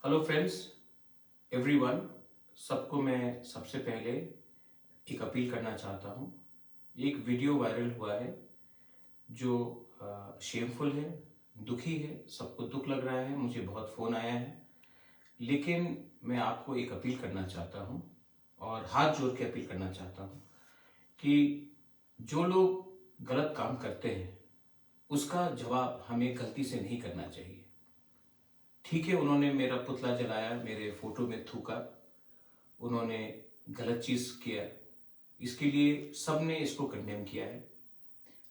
Hello friends, everyone. सबको मैं सबसे पहले एक अपील करना चाहता हूँ। एक वीडियो वायरल हुआ है जो शेमफुल है, दुखी है, सबको दुख लग रहा है, मुझे बहुत फ़ोन आया है। लेकिन मैं आपको एक अपील करना चाहता हूँ और हाथ जोड़ के अपील करना चाहता हूँ कि जो लोग गलत काम करते हैं उसका जवाब हमें गलती से नहीं करना चाहिए। ठीक है, उन्होंने मेरा पुतला जलाया, मेरे फोटो में थूका, उन्होंने गलत चीज किया, इसके लिए सबने इसको कंडेम किया है।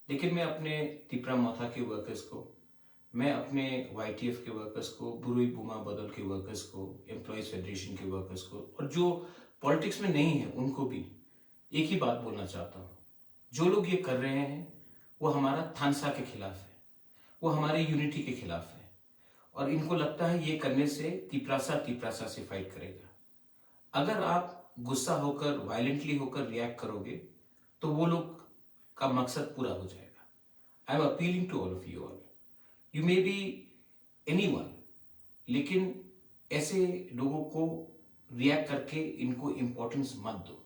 लेकिन मैं अपने तिपरा मोथा के वर्कर्स को, मैं अपने YTF के वर्कर्स को, बुरुई बुमा बदल के वर्कर्स को, एम्प्लॉयज फेडरेशन के वर्कर्स को और जो पॉलिटिक्स में नहीं है उनको भी एक ही बात बोलना चाहता हूँ। जो लोग ये कर रहे हैं वो हमारा थानसा के खिलाफ है, वो हमारे यूनिटी के खिलाफ है और इनको लगता है ये करने से तिपरासा से फाइट करेगा। अगर आप गुस्सा होकर, वायलेंटली होकर रिएक्ट करोगे तो वो लोग का मकसद पूरा हो जाएगा। I am appealing to all of you all, you may be anyone, लेकिन ऐसे लोगों को रिएक्ट करके इनको इंपॉर्टेंस मत दो।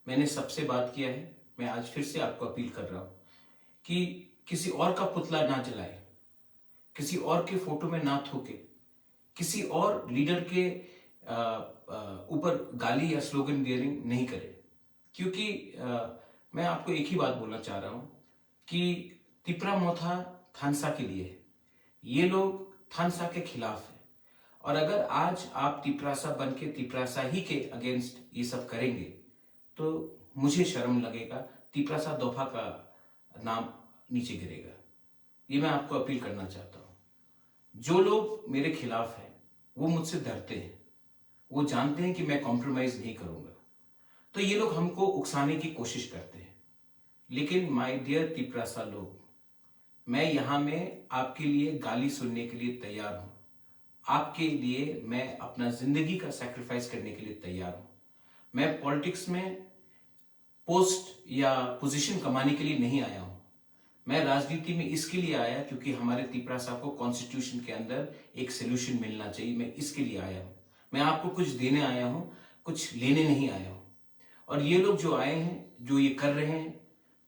मैंने सबसे बात किया है, मैं आज फिर से आपको अपील कर रहा हूं कि किसी और का पुतला ना जलाए, किसी और के फोटो में ना थूके, किसी और लीडर के ऊपर गाली या स्लोगन बियरिंग नहीं करे। क्योंकि मैं आपको एक ही बात बोलना चाह रहा हूं कि तिपरा मोथा थानसा के लिए है, ये लोग थानसा के खिलाफ है। और अगर आज आप तिपरासा बन के तिपरासा ही के अगेंस्ट ये सब करेंगे तो मुझे शर्म लगेगा, तिपरासा दोफा का नाम नीचे गिरेगा। ये मैं आपको अपील करना चाहता हूं। जो लोग मेरे खिलाफ हैं वो मुझसे डरते हैं, वो जानते हैं कि मैं कॉम्प्रोमाइज नहीं करूंगा, तो ये लोग हमको उकसाने की कोशिश करते हैं। लेकिन माय डियर तिपरासा लोग, मैं यहां में आपके लिए गाली सुनने के लिए तैयार हूं। आपके लिए मैं अपना जिंदगी का सैक्रिफाइस करने के लिए तैयार हूं। मैं पॉलिटिक्स में पोस्ट या पोजीशन कमाने के लिए नहीं आया हूं। मैं राजनीति में इसके लिए आया क्योंकि हमारे तिपरासा को कॉन्स्टिट्यूशन के अंदर एक सोल्यूशन मिलना चाहिए। मैं इसके लिए आया हूं। मैं आपको कुछ देने आया हूं, कुछ लेने नहीं आया हूं। और ये लोग जो आए हैं, जो ये कर रहे हैं,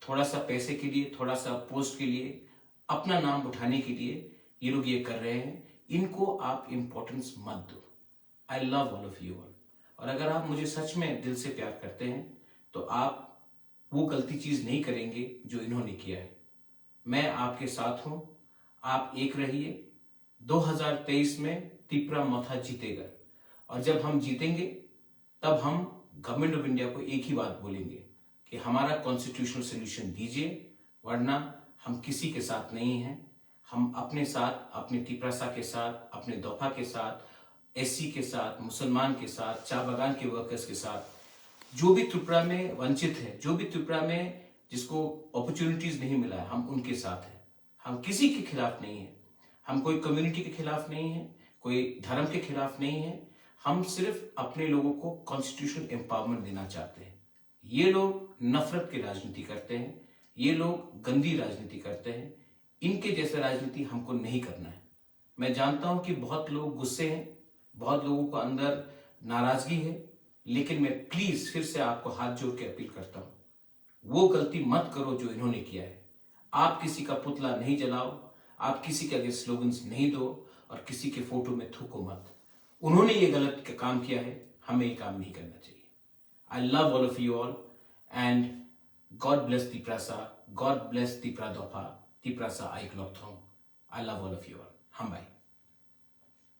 थोड़ा सा पैसे के लिए, थोड़ा सा पोस्ट के लिए, अपना नाम उठाने के लिए ये लोग ये कर रहे हैं, इनको आप इंपॉर्टेंस मत दो। आई love all of you all. और अगर आप मुझे सच में दिल से प्यार करते हैं तो आप वो गलती चीज नहीं करेंगे जो इन्होंने किया है। मैं आपके साथ हूं, आप एक रहिए। 2023 में तिपरा मोथा जीतेगा और जब हम जीतेंगे तब हम गवर्नमेंट ऑफ इंडिया को एक ही बात बोलेंगे कि हमारा कॉन्स्टिट्यूशनल सोल्यूशन दीजिए, वरना हम किसी के साथ नहीं हैं। हम अपने साथ, अपने तिपरासा के साथ, अपने दोफा के साथ, SC के साथ, मुसलमान के साथ, चाय बागान के वर्कर्स के साथ, जो भी त्रिपुरा में वंचित है, जो भी त्रिपुरा में जिसको अपॉर्चुनिटीज नहीं मिला है, हम उनके साथ हैं। हम किसी के खिलाफ नहीं है, हम कोई कम्युनिटी के खिलाफ नहीं है, कोई धर्म के खिलाफ नहीं है। हम सिर्फ अपने लोगों को कॉन्स्टिट्यूशनल एम्पावरमेंट देना चाहते हैं। ये लोग नफरत की राजनीति करते हैं, ये लोग गंदी राजनीति करते हैं। इनके जैसे राजनीति हमको नहीं करना है। मैं जानता हूं कि बहुत लोग गुस्से हैं, बहुत लोगों को अंदर नाराजगी है, लेकिन मैं प्लीज फिर से आपको हाथ जोड़ के अपील करता हूं, वो गलती मत करो जो इन्होंने किया है। आप किसी का पुतला नहीं जलाओ, आप किसी के आगे स्लोगन्स नहीं दो और किसी के फोटो में थूको मत। उन्होंने ये गलत काम किया है, हमें ये काम नहीं करना चाहिए। I love all of you all and God bless Tiprasa, God bless Tipra दोफा, तिपरासा आई क्लॉक थोंग। I love all of you all. हम बाय।